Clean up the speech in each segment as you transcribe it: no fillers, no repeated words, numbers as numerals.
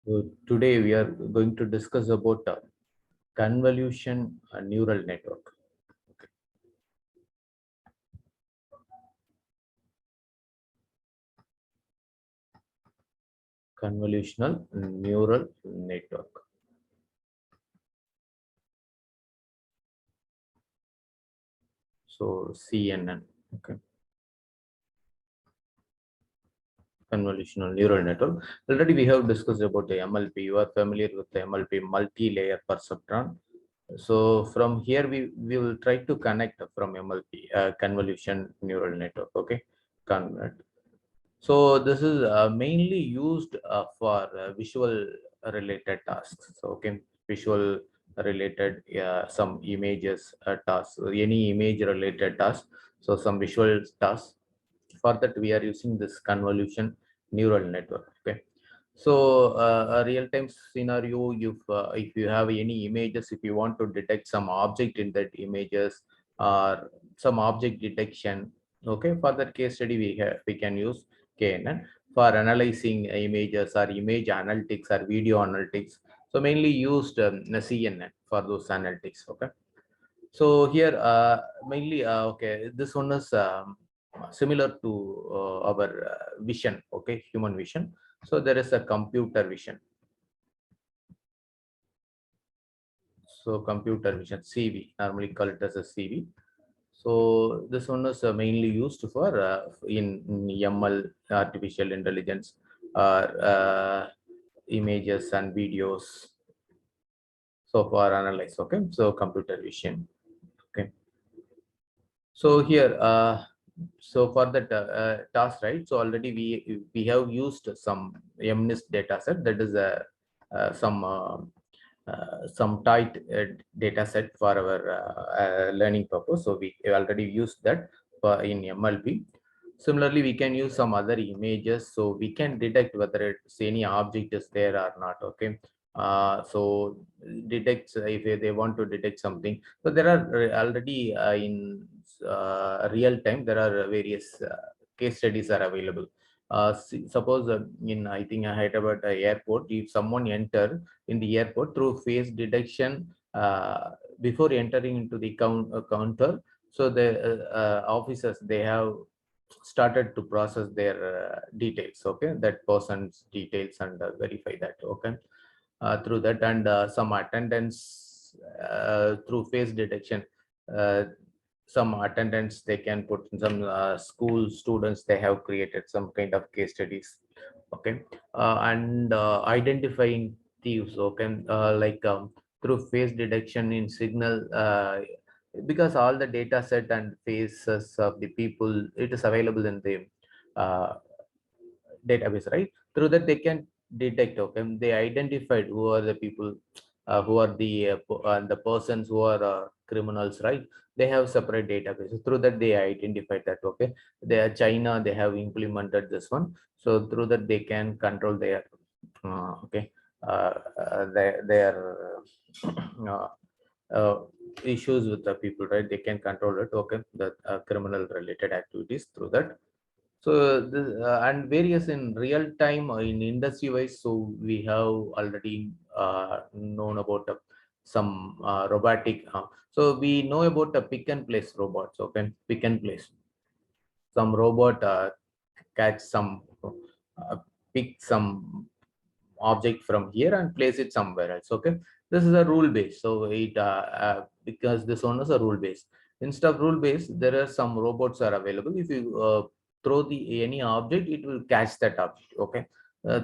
So today we are going to discuss about convolution neural network. Okay. Convolutional neural network. So CNN. Okay. Convolutional neural network. Already we have discussed about the MLP. You are familiar with the MLP, multi-layer perceptron. So from here we will try to connect from MLP, convolution neural network. Okay. Convert. So this is mainly used for visual related tasks. So okay, visual related some images tasks, any image related task. So some visual tasks. For that we are using this convolution neural network. Okay. So a real-time scenario, if you have any images, if you want to detect some object in that images or some object detection, okay, for that case study we can use KNN for analyzing images or image analytics or video analytics. So mainly used CNN for those analytics. Okay. So here mainly okay, this one is similar to our vision. Okay, human vision. So there is a computer vision. So computer vision, CV, normally call it as a CV. So this one is mainly used for in ML, artificial intelligence, images and videos. So for analyze, okay. So computer vision, okay. So here, so for that task, right? So already we have used some MNIST data set, that is a some tight data set for our learning purpose. So we already used that for in MLP. Similarly, we can use some other images, so we can detect whether it's any object is there or not. Okay. So detects if they want to detect something. So there are already in real time there are various case studies are available. Suppose in I think Hyderabad airport, if someone enter in the airport through face detection before entering into the counter, so the officers they have started to process their details, okay, that person's details, and verify that, okay, through that, and some attendance through face detection, uh, some attendance they can put in some school students, they have created some kind of case studies, okay, and identifying thieves, okay, through face detection in signal, because all the data set and faces of the people, it is available in the uh, database, right? Through that they can detect, okay, they identified who are the people, who are the persons who are criminals, right? They have separate databases. Through that they identified that, okay, they are China, they have implemented this one. So through that they can control their okay, their uh, uh, issues with the people, right? They can control it, okay, the criminal related activities through that. So this and various in real time in industry wise. So we have already known about some robotic. So we know about the pick and place robots. Okay, pick and place. Some robot catch some, uh, pick some object from here and place it somewhere else. Okay, this is a rule base. So it because this one is a rule base. Instead of rule base, there are some robots are available. If you throw the any object, it will catch that object. Okay,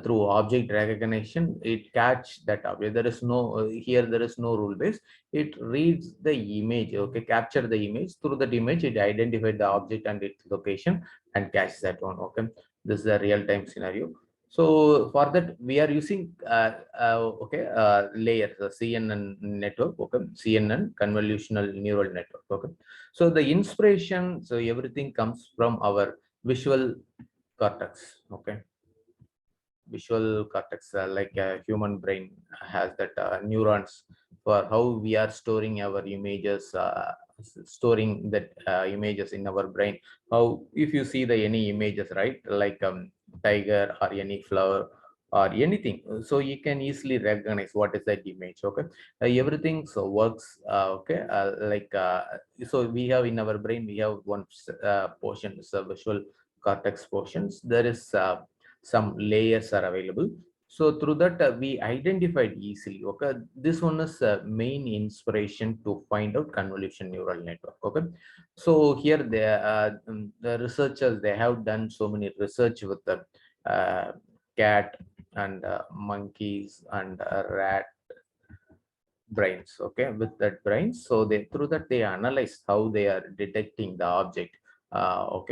through object recognition, it catch that object. There is no here. There is no rule base. It reads the image. Okay, capture the image. Through that image, it identified the object and its location and catch that one. Okay, this is a real time scenario. So for that we are using okay, layer, the CNN network, okay, CNN convolutional neural network, okay. So the inspiration, so everything comes from our visual cortex, okay. Visual cortex, like a human brain has that neurons for how we are storing our images, storing that images in our brain. How if you see the any images, right, like tiger or any flower, or anything, so you can easily recognize what is that image. Okay, everything so works. Okay, so we have in our brain, we have one portion, so visual cortex portions. There is some layers are available, so through that we identified easily. Okay, this one is main inspiration to find out convolution neural network. Okay, so here the researchers, they have done so many research with the cat and monkeys and rat brains. Okay, with that brains, so they, through that they analyze how they are detecting the object. How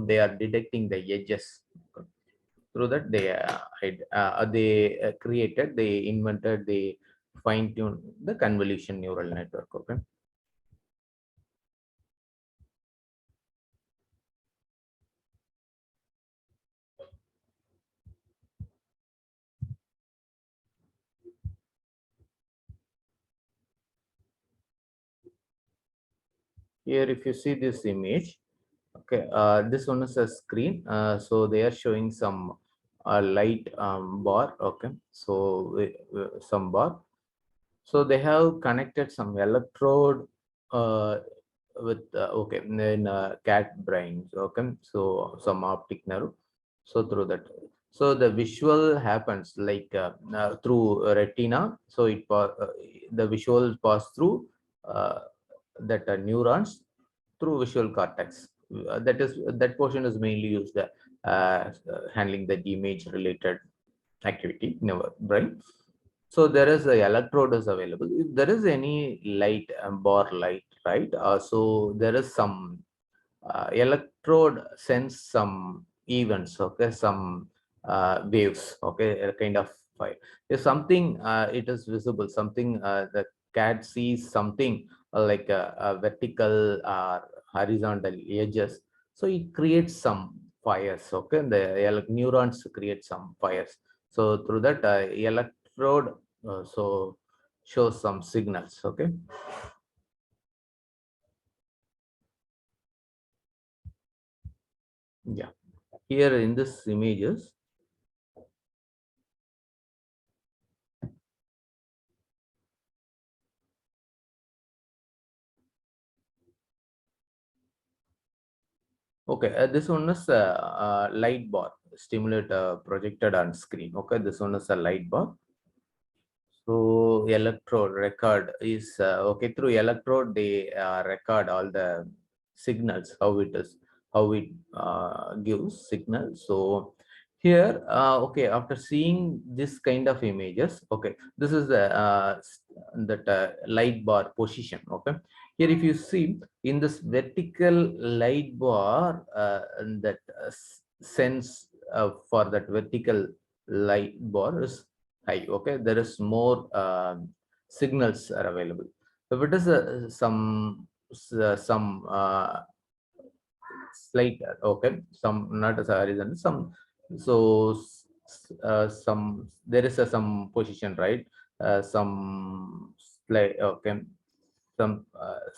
they are detecting the edges. Through that they created, they invented, they fine-tuned the convolution neural network. Okay, here if you see this image. Okay, this one is a screen. So they are showing some light bar. Okay, so some bar. So they have connected some electrode with okay, then cat brains. Okay, so some optic nerve. So through that, so the visual happens like through retina. So the visual pass through uh, that neurons through visual cortex. That is, that portion is mainly used handling the image related activity in our brain. So there is a electrode is available. If there is any light, bar light, right? So there is some electrode sense some events. Okay, some waves. Okay, a kind of fire. If something it is visible, something the cat sees something like a vertical or horizontal edges. So it creates some fires. Okay, the neurons create some fires. So through that electrode so shows some signals. Okay, yeah, here in this images. Okay, this one is a light bar stimulate projected on screen. Okay, this one is a light bar. So electrode record is okay, through electrode they record all the signals, how it is, how it gives signal. So here, okay, after seeing this kind of images, okay, this is the that light bar position. Okay, here if you see in this vertical light bar, that sense for that vertical light bar is high. Okay, there is more signals are available. So if it is some slight, okay, some not as a horizontal, some, so some, there is some position, right? Some slight, okay,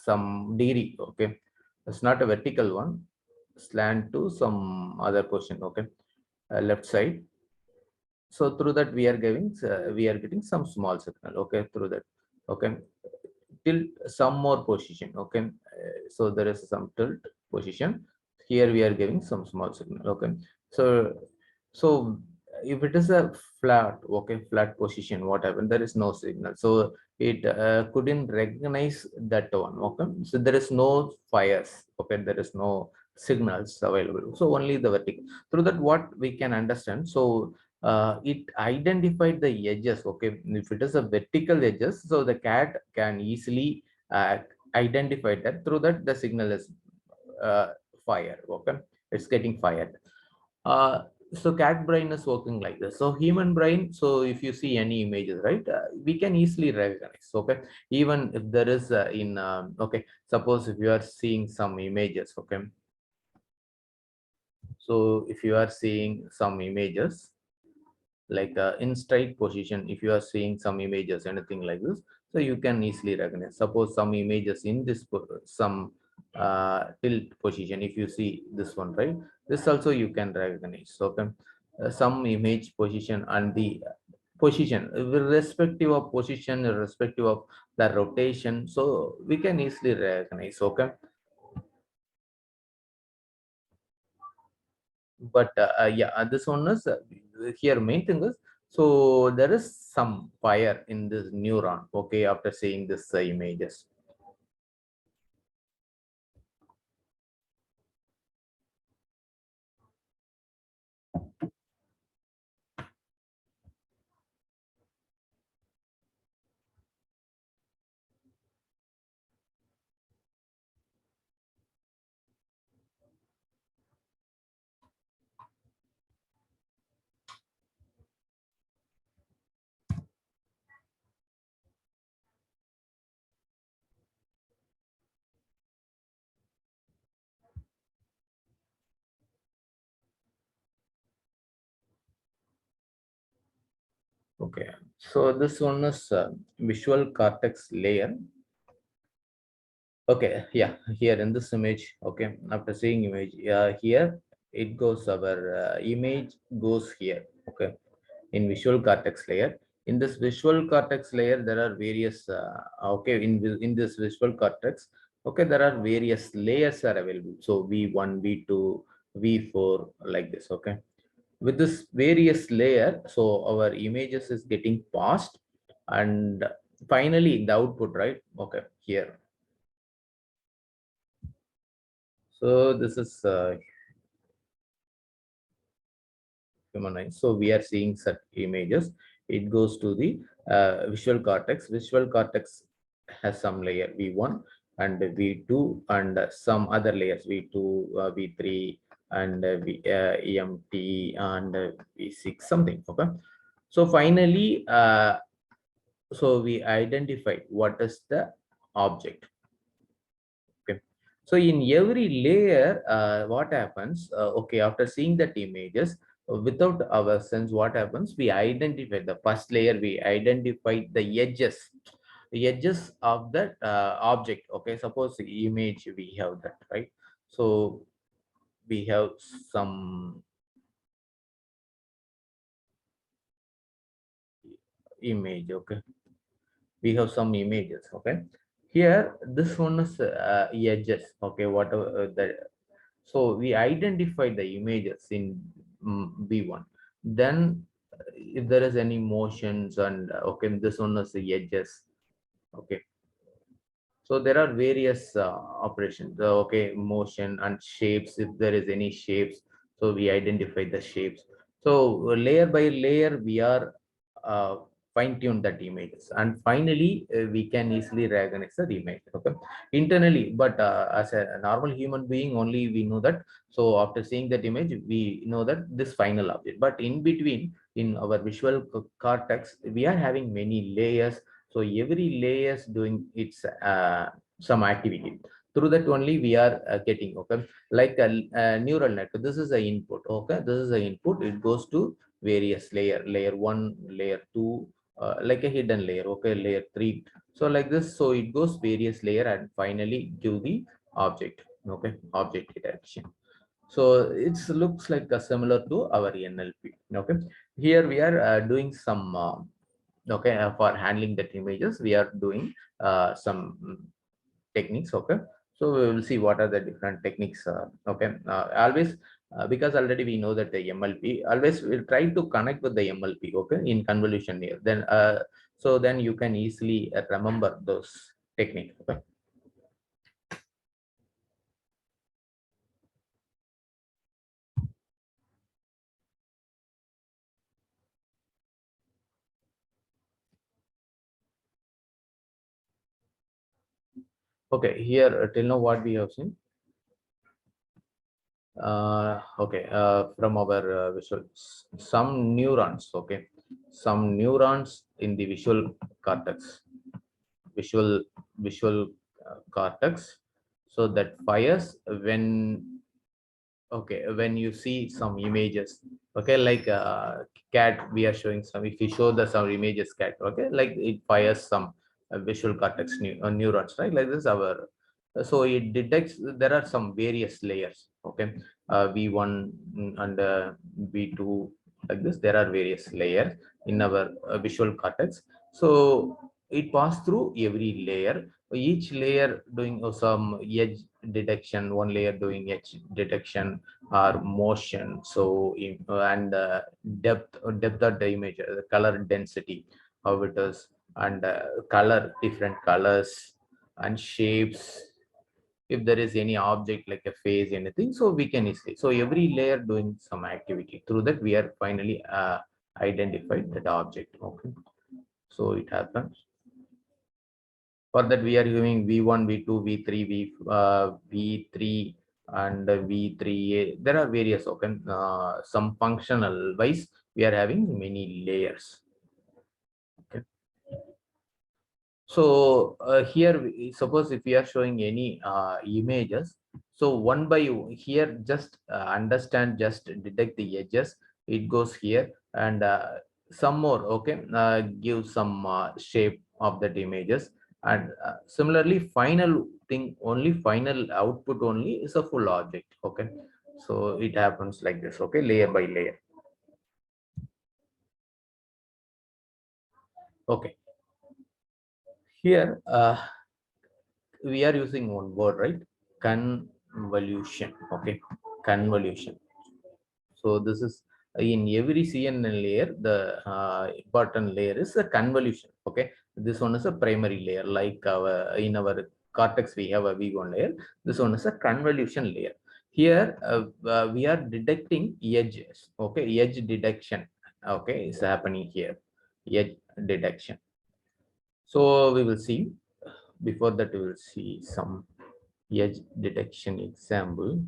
some degree. Okay, it's not a vertical one, slant to some other position. Okay, left side. So through that we are getting some small signal. Okay, through that. Okay, tilt some more position. Okay, so there is some tilt position. Here we are giving some small signal. Okay, so so if it is a flat, okay, flat position, what happened, there is no signal, so it couldn't recognize that one. Okay, so there is no fires. Okay, there is no signals available, so only the vertical. Through that what we can understand, so it identified the edges. Okay, if it is a vertical edges, so the cat can easily uh, identify that. Through that the signal is uh, fire. Okay, it's getting fired. uh, so cat brain is working like this. So human brain, so if you see any images, right, we can easily recognize. Okay, even if there is in okay, suppose if you are seeing some images. Okay, so if you are seeing some images like in straight position, if you are seeing some images, anything like this, so you can easily recognize. Suppose some images in this some tilt position, if you see this one, right, this also you can recognize. Okay, some image position and the position, irrespective of position, irrespective of the rotation, so we can easily recognize. Okay, but yeah, this one is here main thing is, so there is some fire in this neuron. Okay, after seeing this images. Okay, so this one is visual cortex layer. Okay, yeah, here in this image, okay, after seeing image, here it goes, our image goes here, okay, in visual cortex layer. In this visual cortex layer, there are various, okay, in this visual cortex, okay, there are various layers are available. So V1, V2, V4, like this, okay. With this various layer, so our images is getting passed, and finally the output, right? Okay, here. So this is humanized. So we are seeing such images. It goes to the visual cortex. Visual cortex has some layer V1 and V2 and some other layers V2, V3 and EMT and V6 something. Okay. So finally, so we identified what is the object. Okay, so in every layer, what happens, okay, after seeing that images, without our sense, what happens, we identify the first layer, we identify the edges of that object. Okay, suppose the image, we have that, right? So we have some image. Okay, we have some images. Okay, here this one is edges. Okay, whatever the, so we identify the images in B1. Then if there is any motions and okay, this one is the edges. Okay, so there are various operations. Okay, motion and shapes. If there is any shapes, so we identify the shapes. So layer by layer, we are uh, fine tune that images, and finally we can easily recognize the image. Okay, internally, but as a normal human being, only we know that. So after seeing that image, we know that this final object. But in between, in our visual cortex, we are having many layers, so every layer is doing its some activity. Through that only we are getting, okay, like a neural network. This is the input. Okay, this is the input. It goes to various layer one, layer two, like a hidden layer. Okay, layer three. So like this. So it goes various layer and finally to the object. Okay, object detection. So it looks like similar to our NLP. Okay, here we are doing some okay, for handling that images, we are doing some techniques. Okay, so we will see what are the different techniques. Okay, always because already we know that the MLP, always we'll try to connect with the MLP. Okay, in convolution here, then so then you can easily remember those techniques. Okay. Okay, here till now what we have seen, okay, from our visual, some neurons. Okay, some neurons in the visual cortex, visual visual cortex, so that fires when, okay, when you see some images. Okay, like cat, we are showing some, if you show the some images cat, okay, like it fires some visual cortex neurons, right? Like this our, so it detects, there are some various layers. Okay, V1 and V2, like this. There are various layers in our visual cortex. So it passes through every layer, each layer doing some edge detection, one layer doing edge detection or motion. So and depth of the image, the color density, how it is, and color, different colors and shapes, if there is any object like a face, anything, so we can easily, so every layer doing some activity, through that we are finally identified that object. Okay, so it happens. For that we are using v1, v2, v3, v3 and v3a. There are various, okay, some functional wise we are having many layers. Okay, so here suppose if we are showing any images, so one by here just understand, just detect the edges, it goes here, and some more, okay, give some shape of that images, and similarly final thing, only final output only is a full object. Okay, so it happens like this. Okay, layer by layer. Okay, here we are using one word, right? Convolution. Okay, convolution. So this is in every CNN layer, the important layer is a convolution. Okay, this one is a primary layer, like our in our cortex we have a V1 layer. This one is a convolution layer. Here we are detecting edges. Okay, edge detection. Okay, is happening here. Edge detection. So we will see. Before that, we will see some edge detection example.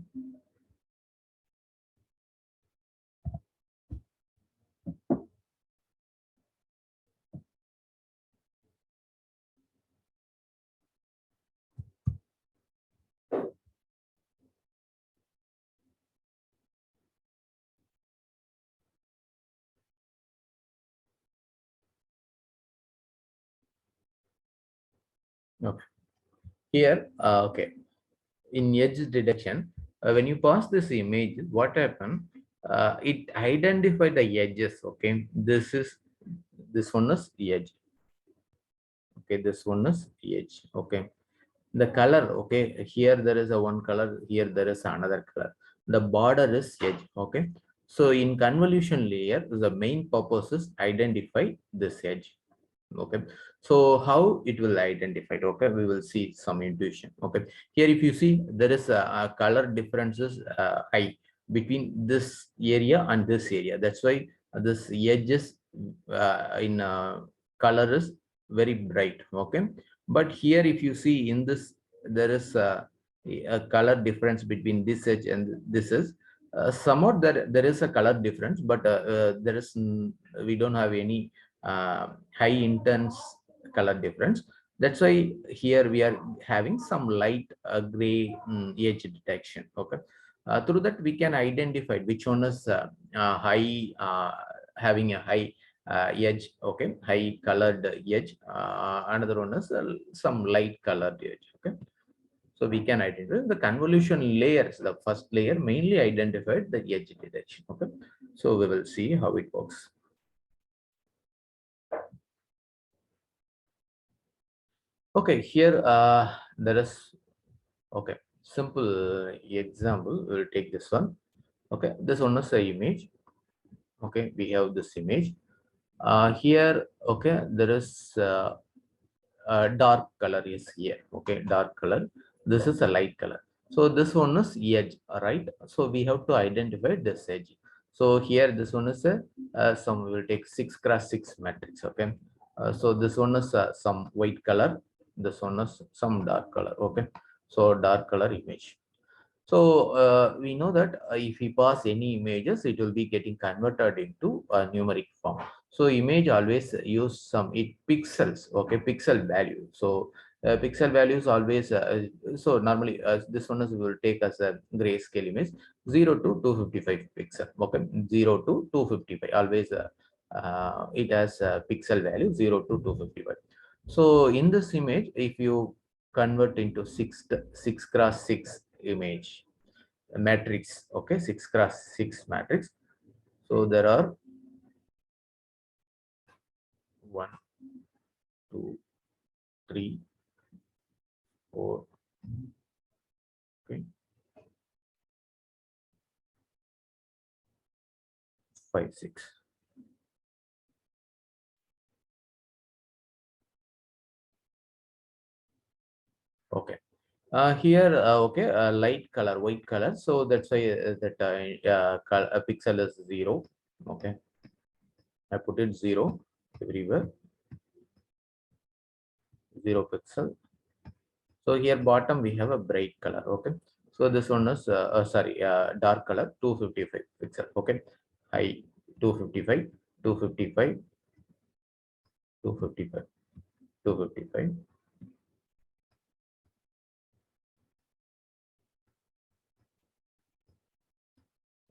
Okay. Here, okay, in edge detection, when you pass this image, what happened? It identify the edges. Okay, this one is edge. Okay, this one is edge. Okay, the color. Okay, here there is a one color. Here there is another color. The border is edge. Okay, so in convolution layer, the main purpose is identify this edge. Okay, so how it will identify it? Okay, we will see some intuition. Okay, here if you see, there is a color differences high between this area and this area. That's why this edges in color is very bright. Okay, but here if you see in this, there is a color difference between this edge and this is somewhat there is a color difference, but there is we don't have any high intense color difference. That's why here we are having some light gray edge detection. Okay, through that we can identify which one is high, having a high edge. Okay, high colored edge. Another one is some light colored edge. Okay, so we can identify the convolution layers. The first layer mainly identified the edge detection. Okay, so we will see how it works. Okay, here there is, okay, simple example. We'll take this one. Okay, this one is the image. Okay, we have this image. Here, okay, there is dark color is here. Okay, dark color. This is a light color. So this one is edge, right? So we have to identify this edge. So here this one is a some, we will take 6x6 matrix. Okay, so this one is some white color. This one is some dark color. Okay, so dark color image. So we know that if we pass any images, it will be getting converted into a numeric form. So image always use some pixels, okay, pixel value. So pixel values always, so normally this one is, we will take as a grayscale image, 0 to 255 pixel. Okay, 0 to 255 always it has a pixel value 0 to 255. So in this image, if you convert into 6x6 image matrix, okay, 6x6 matrix, so there are 1, 2, 3, 4. Okay. 5, 6. Okay. Here, okay, light color, white color. So that's why that pixel is 0. Okay. I put it 0 everywhere. 0 pixel. So here bottom we have a bright color. Okay. So this one is dark color 255 pixel. Okay. High 255, 255, 255, 255.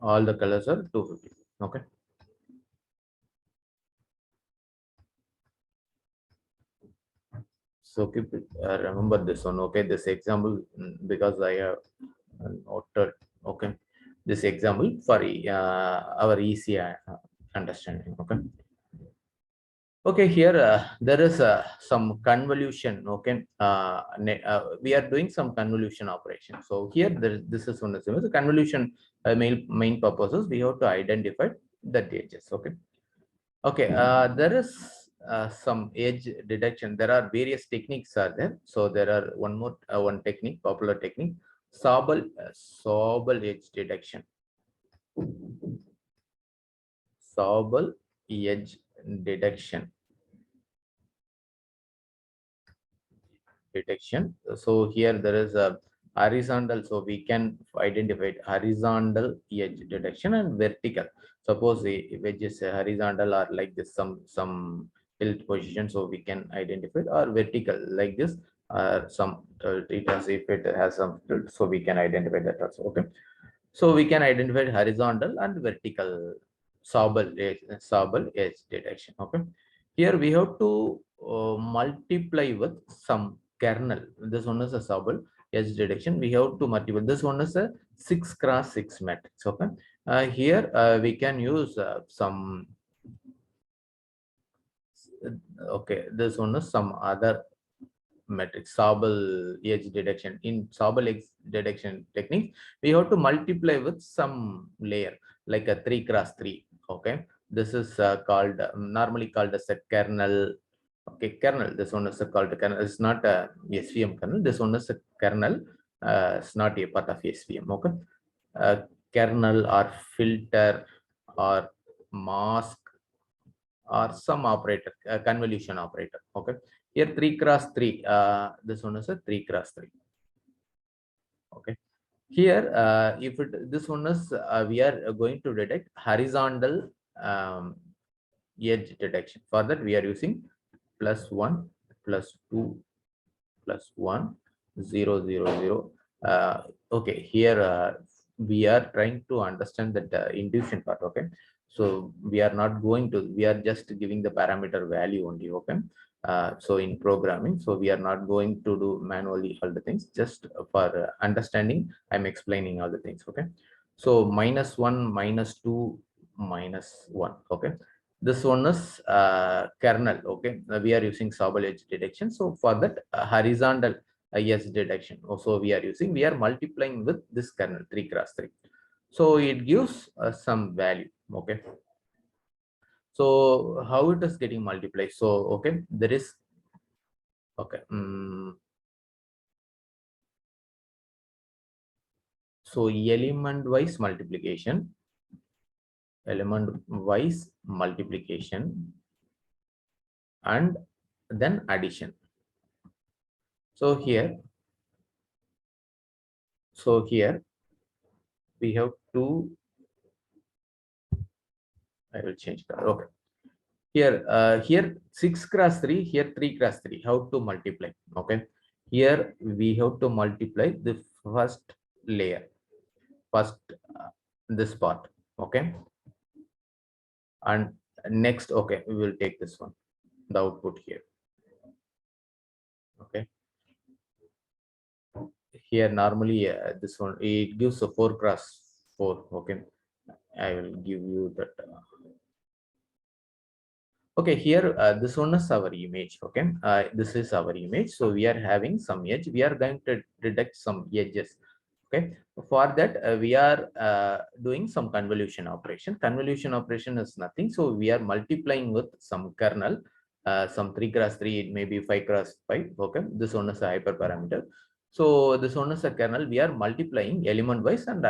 All the colors are 250. Okay. So keep it, remember this one. Okay. This example, because I have noted. Okay. This example for our easy understanding. Okay. Okay, here there is some convolution. Okay, we are doing some convolution operation. So here, this is one of the convolution main purposes. We have to identify the edges. Okay, okay. There is some edge detection. There are various techniques are there. So there are one technique, popular technique, Sobel edge detection. Sobel edge detection. So here there is a horizontal, so we can identify horizontal edge detection and vertical. Suppose the wedge is horizontal or like this, some tilt position, so we can identify, or vertical like this, some it has, if it has some tilt, so we can identify that also. Okay, so we can identify horizontal and vertical Sobel edge detection. Okay, here we have to multiply with some kernel. This one is a Sobel edge detection. We have to multiply. This one is a 6x6 matrix. Okay, here we can use some. Okay, this one is some other matrix, Sobel edge detection. In Sobel edge detection technique, we have to multiply with some layer like a 3x3. Okay, this is called normally called as a kernel. Okay, kernel. This one is called a kernel. It's not a SVM kernel. This one is a kernel. It's not a part of SVM. Okay, kernel or filter or mask or some operator, convolution operator. Okay, here 3x3. This one is a 3x3. Okay, here if it, this one is we are going to detect horizontal edge detection. For that we are using +1, +2, +1, 0, 0, 0. Okay, here we are trying to understand that induction part. Okay, so we are not going to, we are just giving the parameter value only. Okay, so in programming, so we are not going to do manually all the things. Just for understanding, I'm explaining all the things. Okay, so -1, -2, -1. Okay, this one is kernel. Okay, we are using Sobel edge detection. So for that horizontal edge detection also we are multiplying with this kernel 3x3. So it gives some value. Okay, so how it is getting multiplied? So okay, there is okay. So element wise multiplication, and then addition. So here we have two. I will change that. Okay, here 6x3, here 3x3. How to multiply? Okay, here we have to multiply the first layer, first this part. Okay, and next, okay, we will take this one, the output here. Okay, here normally this one, it gives a 4x4. Okay, I will give you that Okay, here this one is our image. Okay, this is our image. So we are having some edge. We are going to detect some edges. Okay, for that we are doing some convolution operation. Convolution operation is nothing. So we are multiplying with some kernel, some 3 cross 3. It may be 5 cross 5. Okay, this one is a hyperparameter. So this one is a kernel. We are multiplying element wise and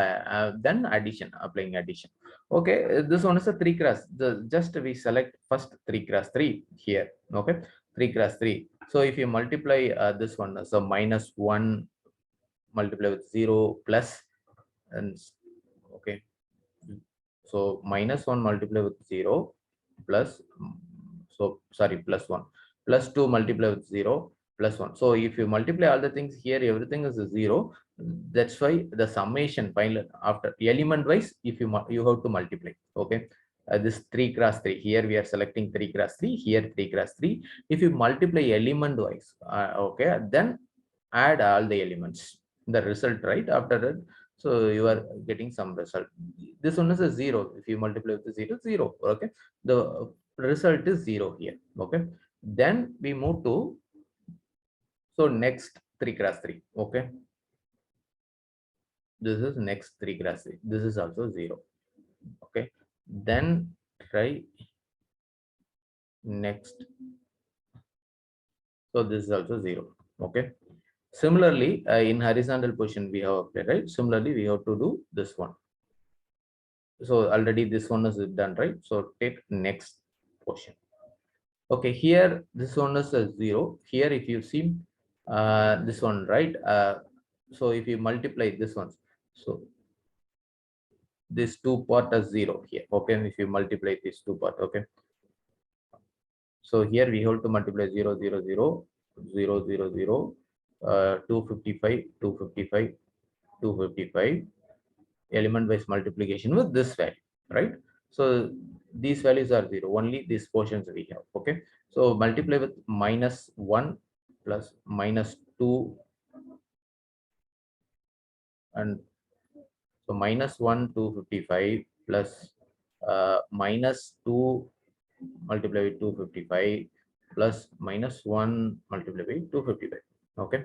then addition, applying addition. Okay, this one is a 3 cross. Just we select first 3 cross 3 here. Okay, 3 cross 3. So if you multiply this one, so minus 1 multiply with 0 plus, and okay, so minus 1 multiply with 0 plus, so sorry, plus 1 plus 2 multiply with 0 plus 1. So if you multiply all the things here, everything is a 0. That's why the summation final after element wise, if you have to multiply. Okay, this 3 cross 3 here we are selecting 3 cross 3, here 3 cross 3. If you multiply element wise, okay, then add all the elements, the result, right? After that, so you are getting some result. This one is a 0. If you multiply with the 0, 0. Okay, the result is 0 here. Okay, then we move to, so next 3 cross 3. Okay, this is next 3 cross 3. This is also 0. Okay, then try next. So this is also 0. Okay, similarly in horizontal position we have applied, right? Similarly we have to do this one. So already this one is done, right? So take next portion. Okay, here this one is a 0. Here if you see this one, right? So if you multiply this one, so this two part is 0 here. Okay, if you multiply this two part, okay. So here we have to multiply 0 0 0 0 0 0 255 255 255 element wise multiplication with this value, right? So these values are 0, only these portions we have. Okay, so multiply with minus 1 plus minus 2, and so minus 1 255 plus minus 2 multiply with 255 plus minus 1 multiply with 255. Okay,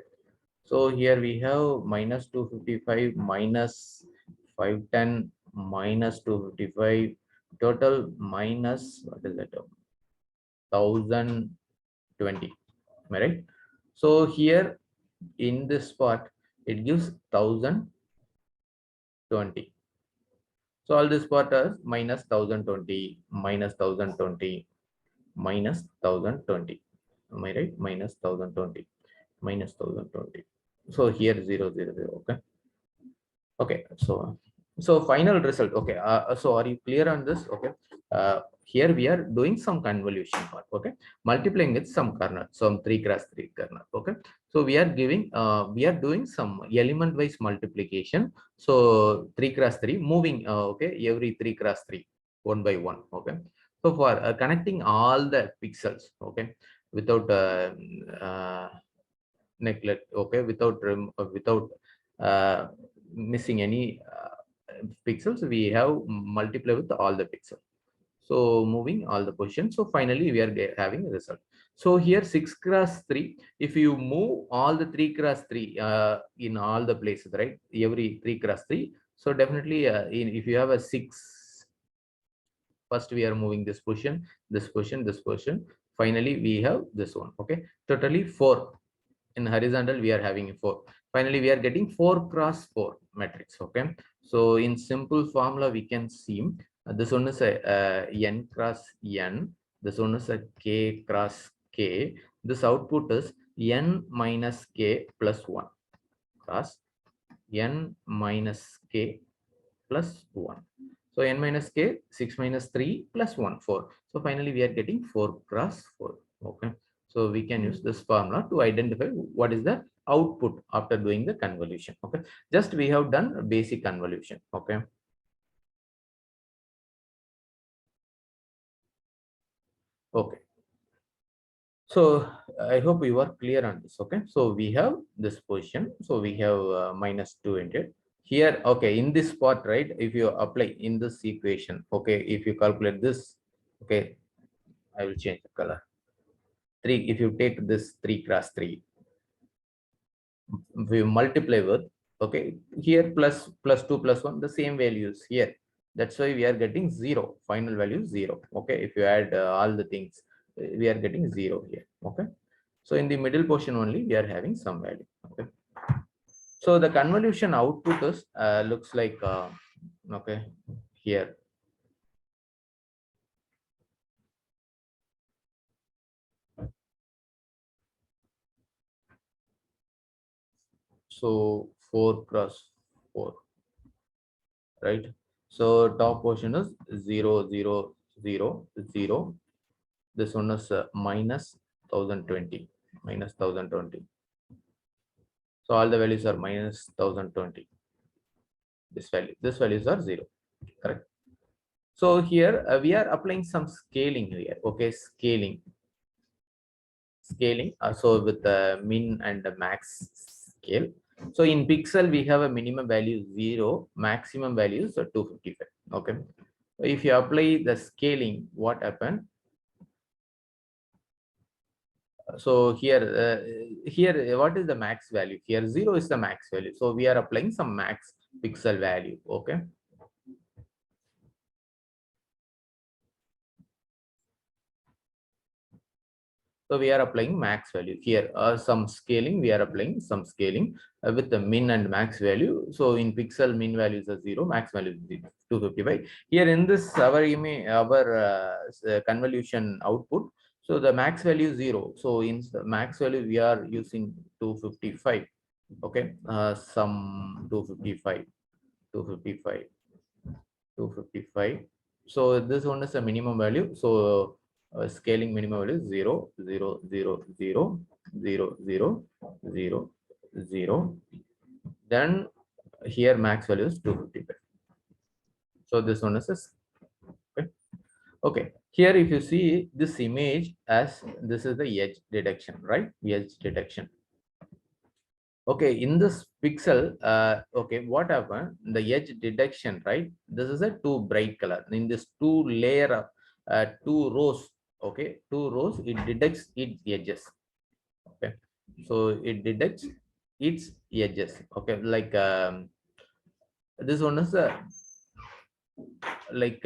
so here we have minus 255 minus 510 minus 255, total minus, what is that, 1020. Am I right? So here in this part it gives 1020. So all this part is minus 1020 minus 1020 minus 1020. Am I right? Minus 1020 minus 1020. So here 0 0 0. Okay. Okay, so final result. Okay, so are you clear on this? Okay, here we are doing some convolution part. Okay, multiplying with some kernel, some 3 cross 3 kernel. Okay, so we are giving we are doing some element wise multiplication. So 3 cross 3 moving, okay, every 3 cross 3 one by one. Okay, so for connecting all the pixels, okay, without neglect, okay, without missing any pixels, we have multiply with all the pixels. So moving all the positions, so finally we are having a result. So here 6 cross 3, if you move all the 3 cross 3 in all the places, right, every 3 cross 3, so definitely if you have a 6, first we are moving this position, this position, this position, finally we have this one. Okay, totally 4. In horizontal we are having 4. Finally we are getting 4 cross 4 matrix. Okay, so in simple formula we can see this one is a n cross n, this one is a k cross k. This output is n minus k plus 1 cross n minus k plus 1. So n minus k, 6 minus 3 plus 1, 4. So finally we are getting 4 cross 4. Okay, so we can use this formula to identify what is the output after doing the convolution. Okay, just we have done a basic convolution. Okay, okay, so I hope you are clear on this. Okay, so we have this position, so we have minus 2 entered here. Okay, in this part, right, if you apply in this equation, okay, if you calculate this, okay, I will change the color. 3, if you take this 3 cross 3, we multiply with, okay, here plus 2 plus 1, the same values here. That's why we are getting 0. Final value 0. Okay, if you add all the things, we are getting 0 here. Okay, so in the middle portion only we are having some value. Okay, so the convolution output is looks like okay, here. So 4 cross 4, right? So top portion is 0 0 0 0. This one is minus 1020, minus 1020. So all the values are minus 1020. This values are 0. Correct. So here we are applying some scaling here. Okay, scaling. So with the min and the max scale. So in pixel we have a minimum value 0, maximum value is 255. Okay. If you apply the scaling, what happened? So here what is the max value? Here 0 is the max value. So we are applying some max pixel value. Okay. So we are applying max value here. Some scaling, we are applying some scaling with the min and max value. So in pixel, min value is 0, max value is 255. Here in this our convolution output. So the max value is 0. So in the max value we are using 255. Okay, some 255, 255, 255. So this one is a minimum value. So scaling minimum value is 0 0 0 0 0 0 0 0. Then here max value is 255. So this one is okay. Okay, here if you see this image as this is the edge detection, right? Edge detection. Okay, in this pixel, okay, what happened? The edge detection, right? This is a too bright color. In this two layer, two rows, okay, two rows, it detects its edges. Okay, so it detects its edges. Okay, like this one is like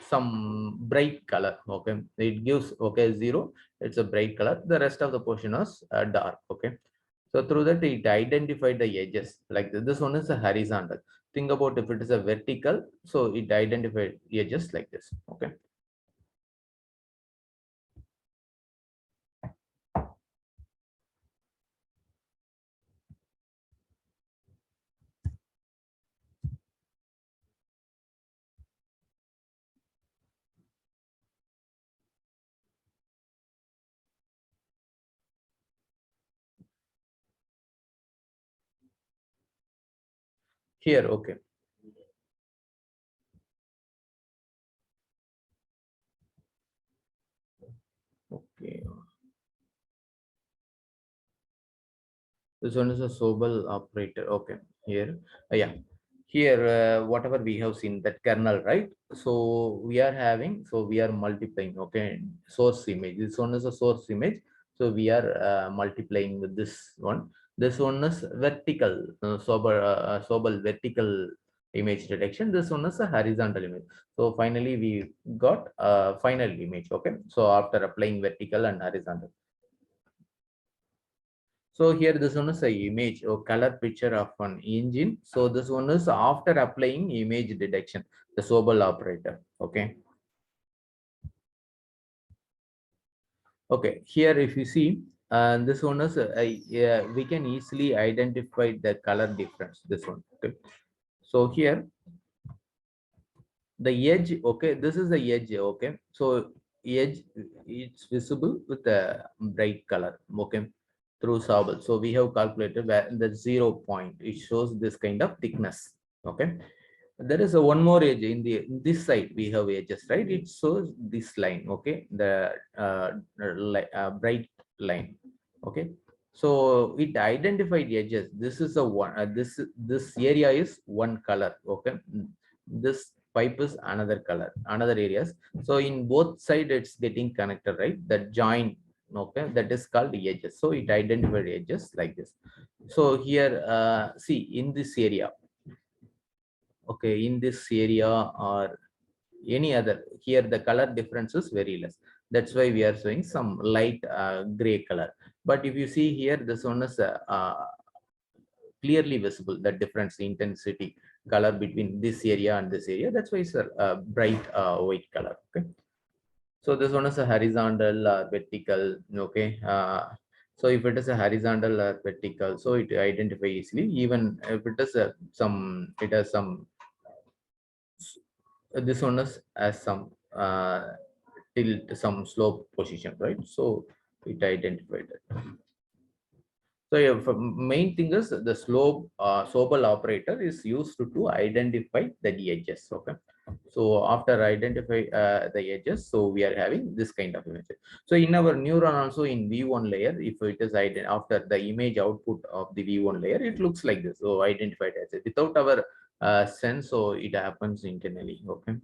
some bright color. Okay, it gives okay 0. It's a bright color. The rest of the portion is dark. Okay. So through that, it identified the edges. Like this one is a horizontal. Think about if it is a vertical, so it identified edges like this. Okay. Here, okay. Okay. This one is a Sobel operator. Okay. Here, yeah. Here, whatever we have seen that kernel, right? So we are having, so we are multiplying. Okay, source image. This one is a source image. So we are multiplying with this one. This one is vertical, Sobel vertical image detection. This one is a horizontal image. So finally, we got a final image. Okay. So after applying vertical and horizontal. So here this one is a image or color picture of an engine. So this one is after applying image detection, the Sobel operator. Okay. Okay. Here if you see, this one is we can easily identify the color difference. This one. Okay. So here the edge. Okay. This is the edge. Okay. So edge it's visible with a bright color. Okay. Through Sobel. So we have calculated where the 0 point, it shows this kind of thickness. Okay. There is a one more edge in this side. We have edges, right? It shows this line. Okay. The bright line. Okay. So it identified edges. This is a one. This area is one color. Okay. This pipe is another color, another areas. So in both side it's getting connected, right? That joint, okay, that is called edges. So it identified edges like this. So here, see in this area, okay, in this area or any other, here the color difference is very less. That's why we are showing some light gray color. But if you see here, this one is clearly visible, the difference intensity color between this area and this area. That's why it's a bright white color. Okay, so this one is a horizontal vertical. Okay, so if it is a horizontal or vertical, so it identify easily. Even if it is it has some, this one is as some tilt, some slope position, right? So it identified it. So yeah, main thing is the slope Sobel operator is used to identify the edges. Okay. So after identify the edges, so we are having this kind of image. So in our neuron also in V1 layer, if it is after the image output of the V1 layer, it looks like this. So identified as it without our sense, so it happens internally. Okay.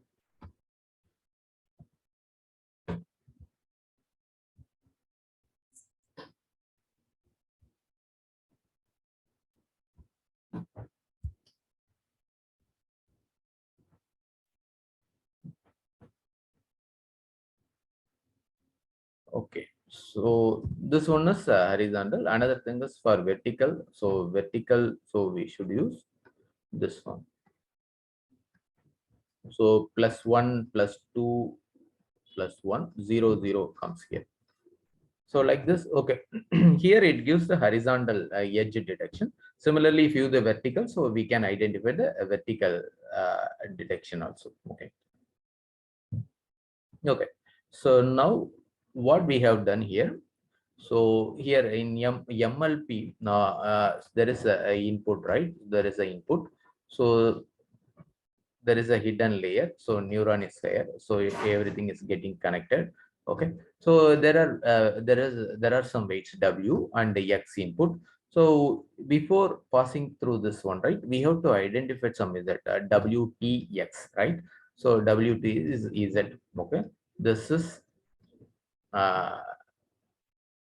Okay, so this one is horizontal. Another thing is for vertical. So vertical, so we should use this one. So +1 +2 +1 0 0 comes here. So like this, okay. Here it gives the horizontal edge detection. Similarly, if you use the vertical, so we can identify the vertical detection also. Okay. Okay. So now what we have done here. So here in MLP, there is a input, right? There is an input. So there is a hidden layer. So neuron is there. So everything is getting connected. Okay. So there are some weights W and the X input. So before passing through this one, right, we have to identify some is that WTX, right? So WT is Z. Okay. This is uh,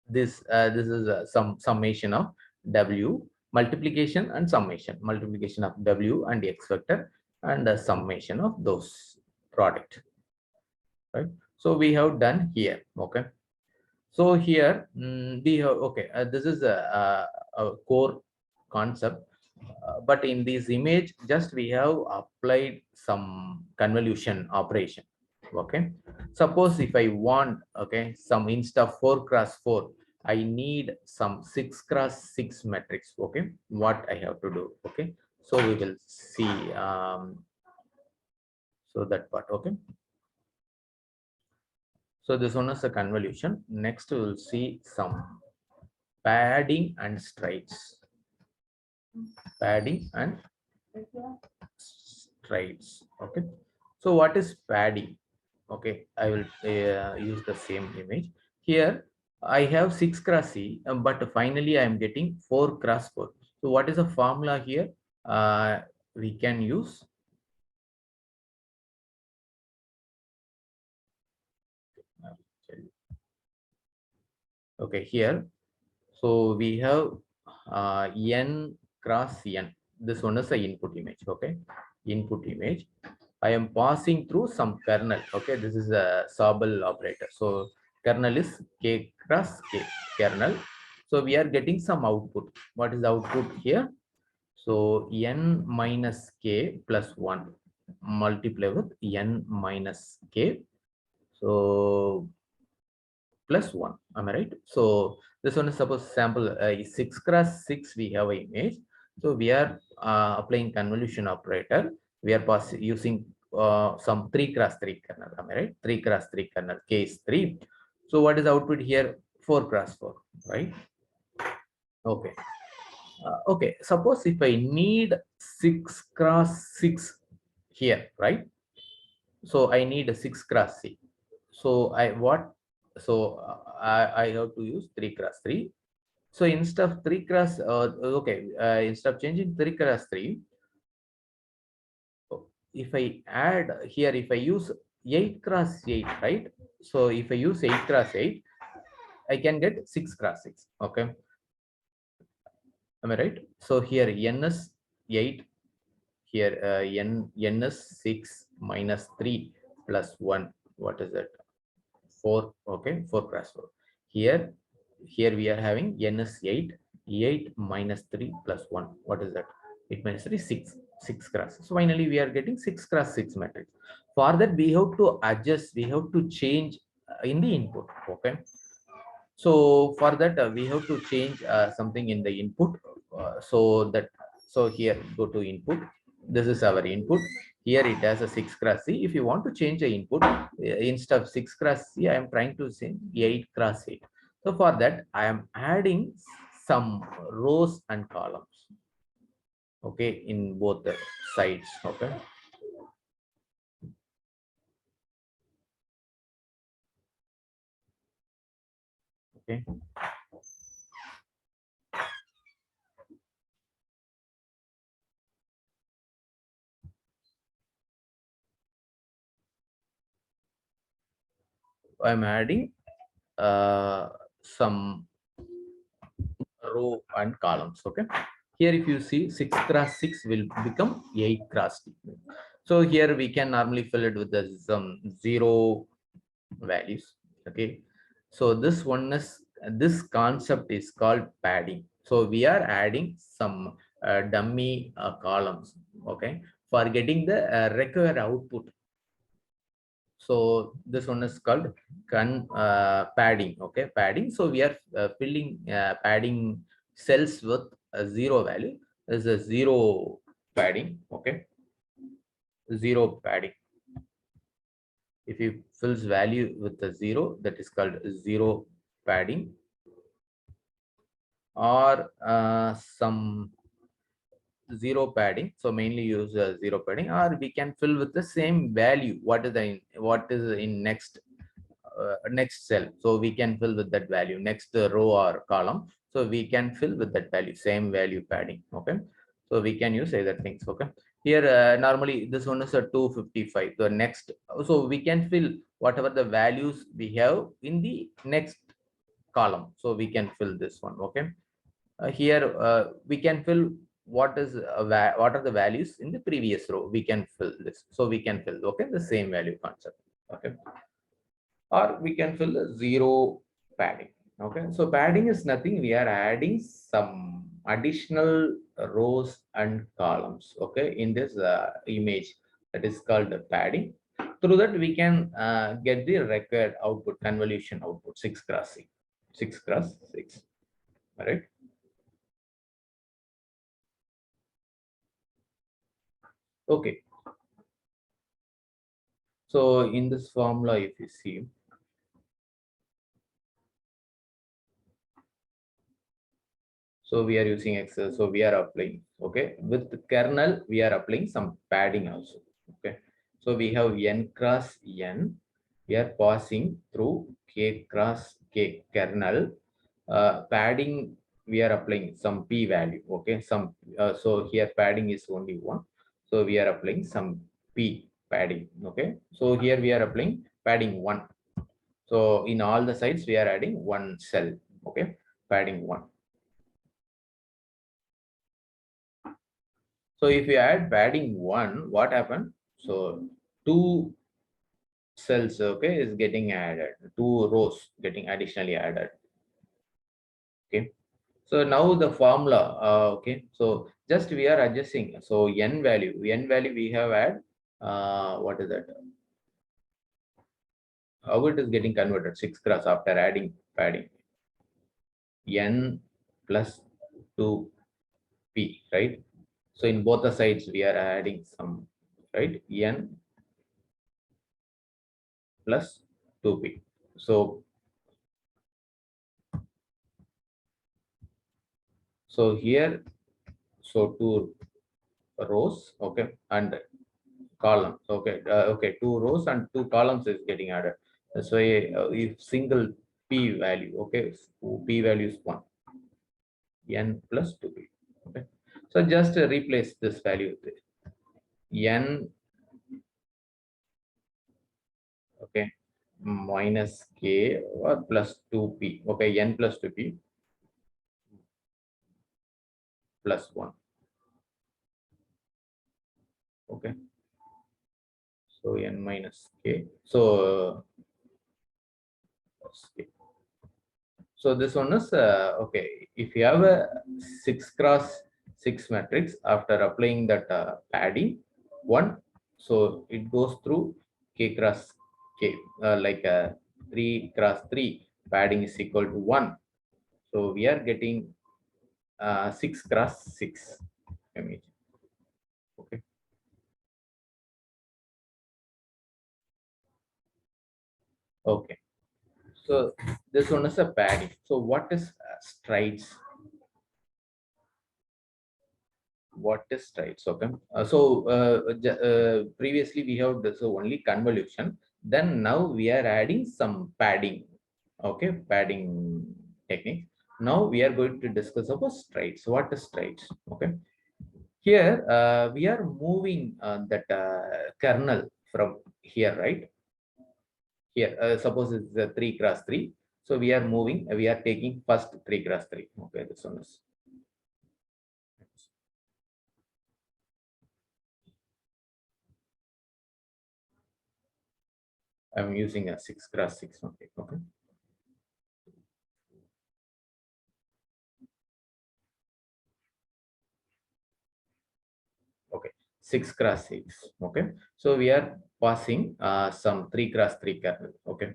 this is some summation of W, multiplication and multiplication of W and X vector, and the summation of those product, right? So we have done here. Okay, so here we have, okay, this is a core concept, but in this image just we have applied some convolution operation. Okay, suppose if I want, okay, some instead of 4 cross 4, I need some 6 cross 6 matrix. Okay, what I have to do? Okay, so we will see so that part. Okay, so this one is a convolution. Next we will see some padding and strides. Padding and strides. Okay, so what is padding? Okay, I will use the same image here. I have 6 cross C, but finally I am getting 4 cross 4. So what is the formula here? We can use, okay, here. So we have n cross n. This one is the input image. Okay, input image. I am passing through some kernel. Okay, this is a Sobel operator. So kernel is k cross k kernel. So we are getting some output. What is the output here? So n minus k plus 1 multiply with n minus k. So plus 1. Am I right? So this one is suppose sample 6 cross 6 we have an image. So we are applying convolution operator. We are using some 3 cross 3 kernel. Am I right? 3 cross 3 kernel, case 3. So what is output here? 4 cross 4, right? Okay. Okay. Suppose if I need 6 cross 6 here, right? So I need a 6 cross 6. So I have to use 3 cross 3. So instead of 3 cross, okay, instead of changing 3 cross 3, if I add here, if I use 8 cross 8, right? So if I use 8 cross 8, I can get 6 cross 6. Okay, am I right? So here n is 8, here n is 6 minus 3 plus 1. What is that? 4. Okay, 4 cross 4. Here we are having n is 8, 8 minus 3 plus 1. What is that? 8 minus 3, 6. 6 cross. So finally we are getting 6 cross 6 matrix. For that we have to adjust, we have to change in the input. Okay, so for that we have to change something in the input. So here go to input. This is our input. Here it has a 6 cross C. If you want to change the input, instead of 6 cross C, I am trying to say 8 cross 8. So for that I am adding some rows and columns, okay, in both the sides. Okay, okay, I'm adding some row and columns. Okay, here if you see 6 cross 6 will become 8 cross 2. So here we can normally fill it with the some 0 values. Okay, so this concept is called padding. So we are adding some dummy columns, okay, for getting the required output. So this one is called padding. Okay, padding. So we are filling padding cells with a 0 value. This is a 0 padding. Okay, 0 padding. If you fills value with a 0, that is called 0 padding, or some 0 padding. So mainly use 0 padding, or we can fill with the same value. What is in next cell? So we can fill with that value, next row or column. So we can fill with that value, same value padding. Okay, so we can use either things. Okay, here normally this one is a 255. The next, so we can fill whatever the values we have in the next column. So we can fill this one. Okay, here we can fill what are the values in the previous row. We can fill this. So we can fill, okay, the same value concept. Okay, or we can fill a 0 padding. Okay, so padding is nothing, we are adding some additional rows and columns, okay, in this image. That is called the padding. Through that we can get the required output, convolution output, 6 cross 6. 6 cross 6. All right. Okay, so in this formula, if you see, so we are using Excel, so we are applying, okay, with the kernel, we are applying some padding also. Okay, so we have n cross n, we are passing through k cross k kernel. Padding, we are applying some p value. Okay, some so here padding is only 1, so we are applying some p padding. Okay, so here we are applying padding 1. So in all the sides, we are adding one cell. Okay, padding 1. So if you add padding 1, what happened? So 2 cells, okay, is getting added. 2 rows getting additionally added. Okay. So now the formula, okay. So just we are adjusting. So n value we have add. What is that? How it is getting converted? 6 cross after adding padding. N plus 2p, right? So in both the sides, we are adding some, right? N plus 2p. So here, so 2 rows, okay, and columns, okay, okay, 2 rows and 2 columns is getting added. That's why if single p value, okay, p value is 1, n plus 2p, okay. So just replace this value with n okay, minus k or plus 2p, okay, n plus 2p plus 1, okay. So n minus k. So so this one is okay. If you have a 6 cross 6 matrix after applying that padding 1, so it goes through k cross k, like 3 cross 3 padding is equal to 1. So we are getting 6 cross 6 image. Okay. Okay. So this one is a padding. So what is strides? What is strides? Okay. Previously we have this only convolution. Then now we are adding some padding. Okay, padding technique. Now we are going to discuss about strides. What is strides? Okay. Here we are moving that kernel from here, right? Here, suppose it's a 3 cross 3. So we are moving, we are taking first 3 cross 3. Okay, this one is. I'm using a 6 cross 6. Okay, okay. Okay, 6 cross 6. Okay, so we are passing some 3 cross 3 kernel. Okay,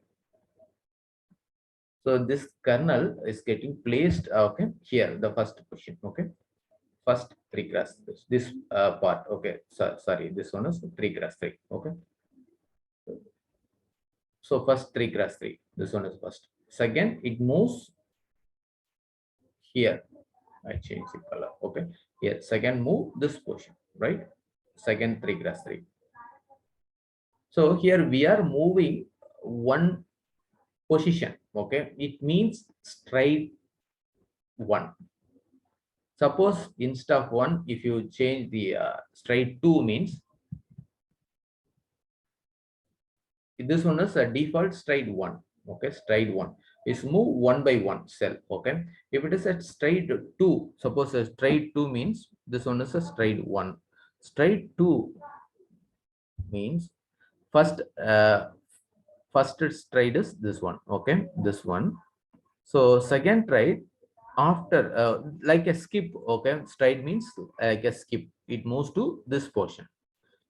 so this kernel is getting placed. Okay, here the first position. Okay, first 3 cross this part. Okay, so, sorry, this one is 3 cross 3. Okay, so first 3 cross 3. This one is first. Second, it moves here. I change the color. Okay, here second move this portion, right? Second 3 cross 3. So here we are moving one position. Okay, it means stride 1. Suppose instead of 1, if you change the stride 2 means this one is a default stride 1. Okay, stride 1 is move one by one cell. Okay, if it is at stride 2, suppose a stride 2 means this one is a stride 1. Stride 2 means first first stride is this one. Okay, this one. So second stride after like a skip. Okay, stride means like a skip, it moves to this portion.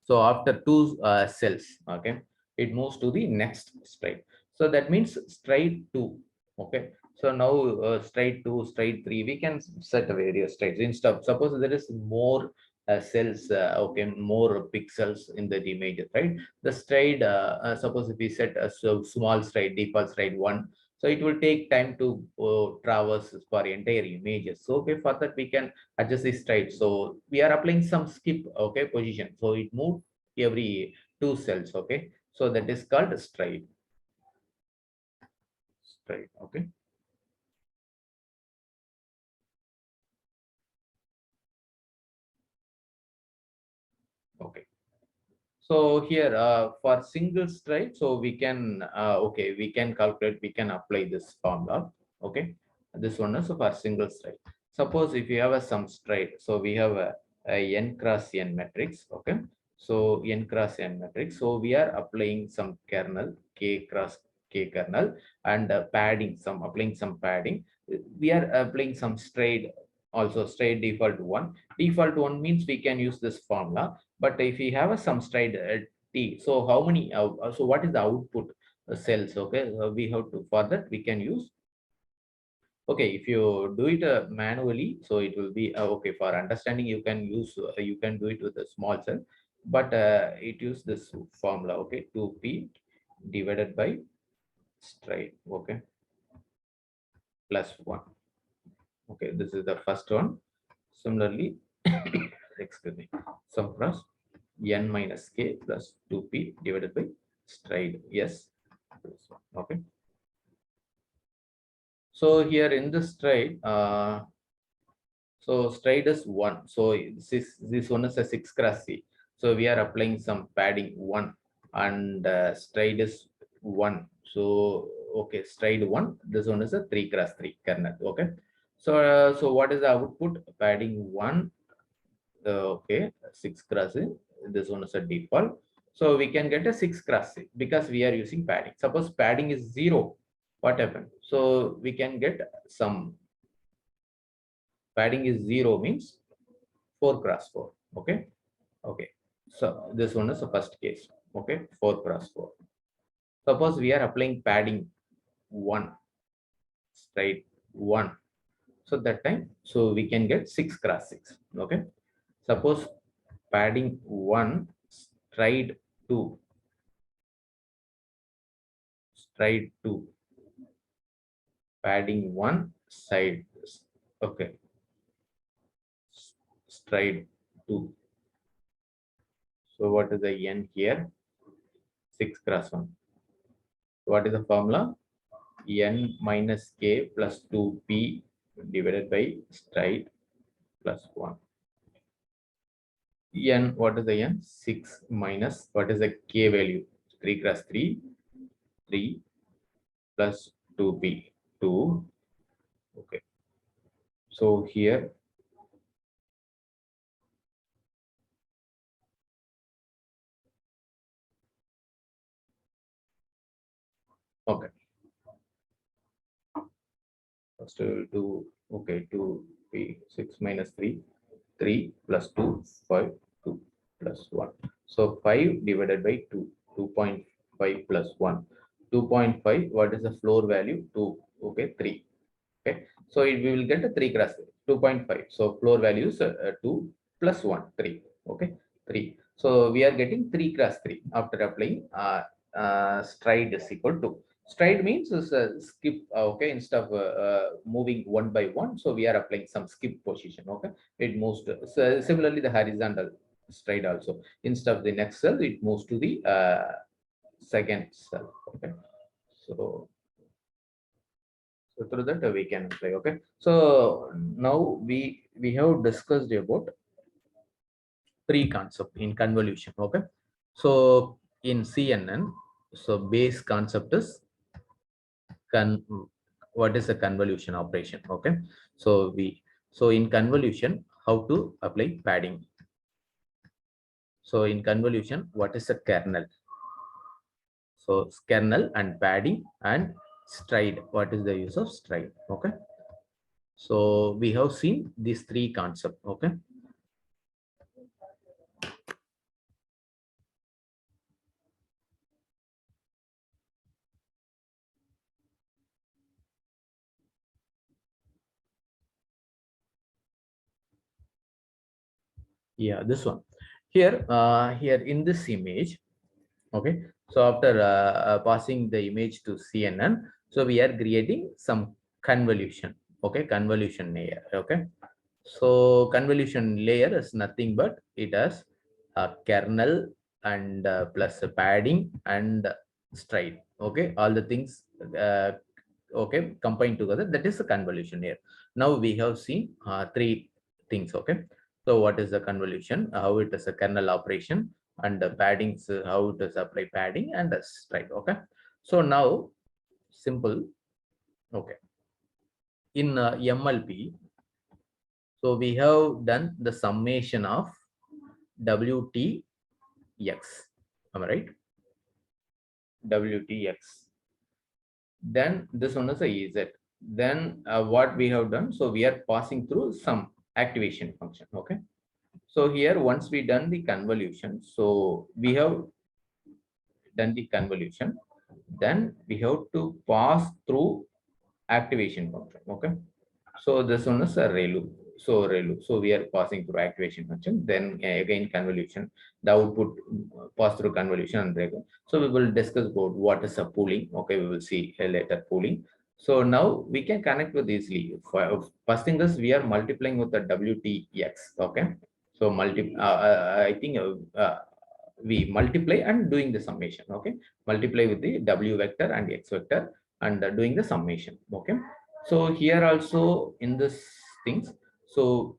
So after two cells, okay, it moves to the next stride. So that means stride 2. Okay, so now stride 2, stride 3, we can set various strides instead of, suppose there is more cells, okay, more pixels in the image, right? The stride, suppose if we set a small stride, default stride 1, so it will take time to traverse for entire images. So okay, for that we can adjust the stride. So we are applying some skip, okay, position. So it moved every 2 cells. Okay, so that is called stride. Stride. Okay. Okay. So here for single stride, so we can okay, we can calculate, we can apply this formula. Okay, this one is for single stride. Suppose if you have a some stride, so we have a n cross n matrix. Okay, so n cross n matrix. So we are applying some kernel k cross k kernel and padding, some applying some padding. We are applying some stride, also stride default 1. Default 1 means we can use this formula. But if we have a some stride t, so how many? So what is the output cells? Okay, we have to, for that we can use. Okay, if you do it manually, so it will be okay. For understanding, you can use you can do it with a small cell, but it use this formula. Okay, 2p divided by stride. Okay, plus 1. Okay, this is the first one. Similarly, excuse me, some cross n minus k plus 2p divided by stride. Yes. Okay. So here in the stride, so stride is 1. So this one is a 6 cross C. So we are applying some padding 1 and stride is 1. So okay, stride 1. This one is a 3x3 kernel. Okay. So so what is the output? Padding 1. Okay, 6x. This one is a default. So we can get a 6x because we are using padding. Suppose padding is 0. What happened? So we can get some padding is 0 means 4x4. Okay. Okay. So this one is the first case. Okay, 4x4. Suppose we are applying padding 1, straight 1. So that time, so we can get 6x6. Okay. Suppose padding 1, stride 2, stride 2, padding 1, side. Okay, stride 2. So what is the n here? 6x1. What is the formula? N minus k plus 2p divided by stride plus 1. N, what is the n? 6 minus, what is the k value? 3x3, 3 plus 2p, 2. Okay. So here, okay. First we will do, okay, 2p, 6 minus 3, 3 plus 2, 5, 2 plus 1. So 5 divided by 2, 2.5 plus 1. 2.5, what is the floor value? 2, okay, 3. Okay, so we will get a 3x 2.5. So floor value is 2 plus 1, 3. Okay, 3. So we are getting 3x3 after applying stride is equal to. Stride means is skip. Okay, instead of moving one by one, so we are applying some skip position. Okay, it moves to, so similarly the horizontal stride also. Instead of the next cell, it moves to the second cell. Okay, so through that we can apply. Okay, so now we have discussed about three concept in convolution. Okay, so in CNN, so base concept is what is a convolution operation. Okay, so in convolution, how to apply padding. So in convolution, what is a kernel? So kernel and padding and stride. What is the use of stride? Okay, so we have seen these three concepts. Okay, yeah, this one here, here in this image. Okay, so after passing the image to CNN, so we are creating some convolution. Okay, convolution layer. Okay, so convolution layer is nothing but it has a kernel and plus a padding and stride. Okay, all the things okay combined together, that is a convolution layer. Now we have seen three things. Okay, so what is the convolution, how it is a kernel operation, and the padding, so how it is apply padding and the stride. Okay, so now simple. Okay, in MLP, so we have done the summation of WTX. Am I right? WTX. Then this one is a EZ. Then what we have done, so we are passing through some activation function. Okay. So here, once we done the convolution, so we have done the convolution, then we have to pass through activation function. Okay. So this one is a ReLU. So ReLU. So we are passing through activation function. Then again convolution. The output pass through convolution and ReLU. So we will discuss about what is a pooling. Okay, we will see later pooling. So now we can connect with easily. First thing is we are multiplying with the WTX. Okay. So I think we multiply and doing the summation. Okay, multiply with the W vector and X vector and doing the summation. Okay. So here also in this things, so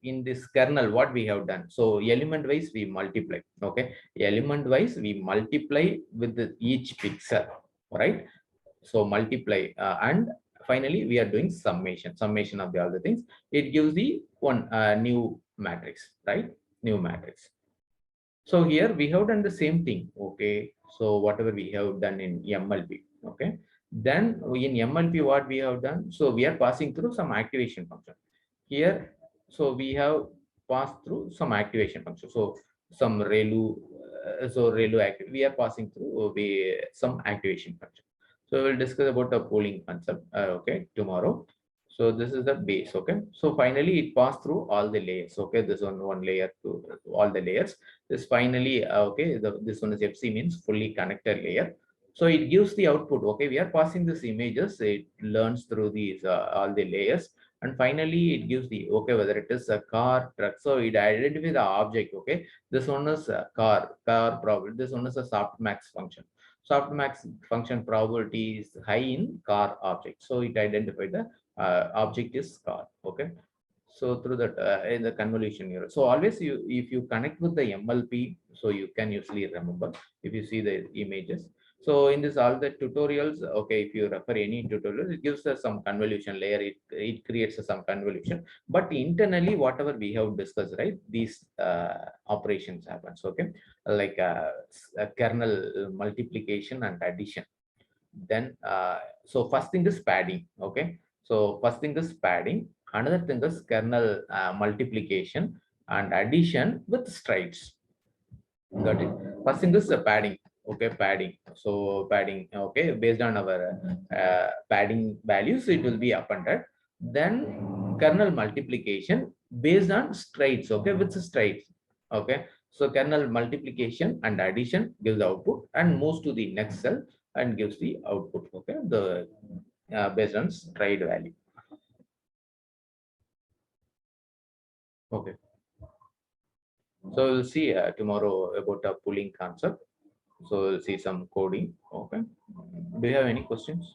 in this kernel, what we have done? So element wise we multiply. Okay, element wise we multiply with each pixel, right? So multiply and finally we are doing summation of the other things. It gives the one new matrix, right? New matrix. So here we have done the same thing. Okay, so whatever we have done in MLP. Okay, then in MLP what we have done, so we are passing through some activation function here. So we have passed through some activation function. So some ReLU, so ReLU active, we are passing through some activation function. So we'll discuss about the polling concept, okay, tomorrow. So this is the base. Okay, so finally it passed through all the layers. Okay, this one layer to all the layers. This finally okay, this one is FC, means fully connected layer. So it gives the output. Okay, we are passing these images, it learns through these all the layers, and finally it gives the, okay, whether it is a car, truck. So it identifies the object. Okay, this one is a car probability, this one is a softmax function. Softmax function probability is high in car object, so it identified the object is car. Okay, so through that in the convolution neural. So always you, if you connect with the MLP, so you can usually remember if you see the images. So in this all the tutorials, okay, if you refer any tutorials, it gives us some convolution layer, it creates some convolution, but internally whatever we have discussed, right, these operations happens. Okay, like a kernel multiplication and addition. Then so first thing is padding. Okay, so first thing is padding, another thing is kernel multiplication and addition with strides. Got it. First thing is the padding. Okay, padding. So padding, okay, based on our padding values, it will be appended. Then kernel multiplication based on strides. Okay, with strides. Okay, so kernel multiplication and addition gives the output and moves to the next cell and gives the output. Okay, the based on stride value. Okay, so we'll see tomorrow about the pooling concept. So we'll see some coding. Okay, do you have any questions?